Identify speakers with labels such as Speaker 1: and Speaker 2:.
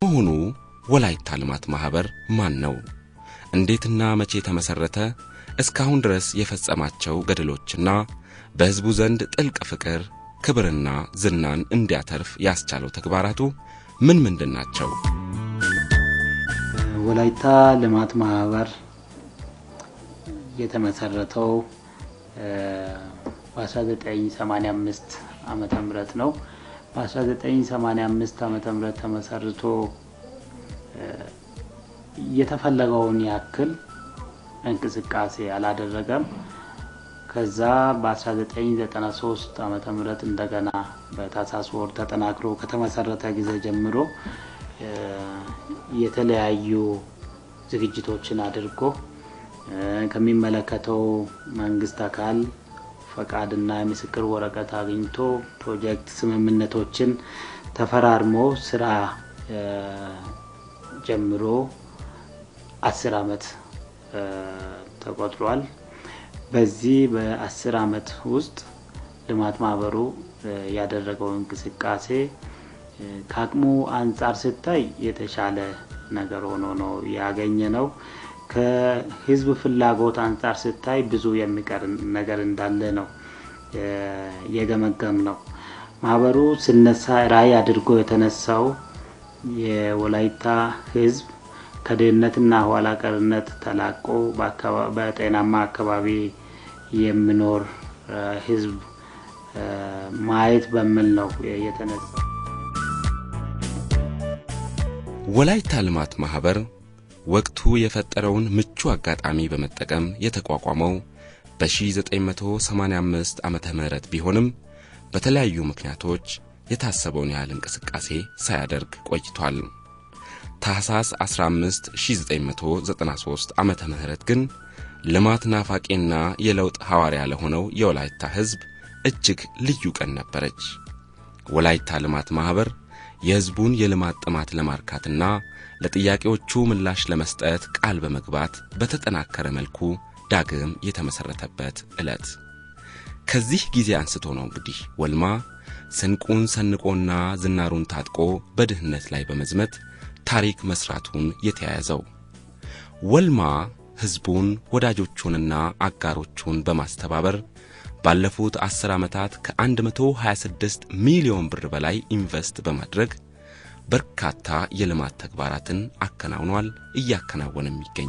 Speaker 1: ሆኖ ወላይታ ልማት ማህበር ማን ነው? እንዴትና መቼ ተመሰረተ? እስካሁን ድረስ የፈጸማቸው ገድሎችና በህዝቡ ዘንድ ጥልቅ ፍቅር ክብርና ዝናን እንዲያተርፍ ያስቻለው ተግባራቱ ምን ናቸው?
Speaker 2: ወላይታ ልማት ማህበር የተመሰረተው በ1985 ዓመተ ምህረት ነው። በ1985 ዓመተ ምህረት ተመሰርቶ የተፈለገውን ያክል እንቅስቃሴ አላደረገም። ከዛ በ1993 ዓመተ ምህረት እንደገና በታህሳስ ወር ተጠናክሮ ከተመሰረተ ጊዜ ጀምሮ የተለያዩ ዝግጅቶችን አድርጎ ከሚመለከተው መንግስት አካል ፈቃድና የምስክር ወረቀት አግኝቶ ፕሮጀክት ስምምነቶችን ተፈራርሞ ስራ ጀምሮ 10 አመት ተቆጥሯል። በዚህ በ10 አመት ውስጥ ልማት ማህበሩ ያደረገው እንቅስቃሴ ከአቅሙ አንፃር ሲታይ የተሻለ ነገር ሆኖ ነው ያገኘነው። ከህዝብ ፍላጎት አንፃር ሲታይ ብዙ የሚቀር ነገር እንዳለ ነው የገመገምነው። ማህበሩ ሲነሳ ራዕይ አድርጎ የተነሳው የወላይታ ህዝብ ከድህነትና ኋላ ቀርነት ተላቆ በጤናማ አካባቢ የሚኖር ህዝብ ማየት በሚል ነው የተነሳው።
Speaker 1: ወላይታ ልማት ማህበር ወቅቱ የፈጠረውን ምቹ አጋጣሚ በመጠቀም የተቋቋመው በ1985 ዓመተ ምህረት ቢሆንም በተለያዩ ምክንያቶች የታሰበውን ያህል እንቅስቃሴ ሳያደርግ ቆይቷል። ታህሳስ 15 1993 ዓመተ ምህረት ግን ልማት ናፋቂና የለውጥ ሐዋርያ ለሆነው የወላይታ ህዝብ እጅግ ልዩ ቀን ነበረች። ወላይታ ልማት ማህበር የህዝቡን የልማት ጥማት ለማርካትና ለጥያቄዎቹ ምላሽ ለመስጠት ቃል በመግባት በተጠናከረ መልኩ ዳግም የተመሰረተበት ዕለት። ከዚህ ጊዜ አንስቶ ነው እንግዲህ ወልማ ስንቁን ሰንቆና ዝናሩን ታጥቆ በድህነት ላይ በመዝመት ታሪክ መስራቱን የተያያዘው። ወልማ ህዝቡን ወዳጆቹንና አጋሮቹን በማስተባበር ባለፉት 10 ዓመታት ከ126 ሚሊዮን ብር በላይ ኢንቨስት በማድረግ በርካታ የልማት ተግባራትን አከናውኗል፣ እያከናወነም ይገኛል።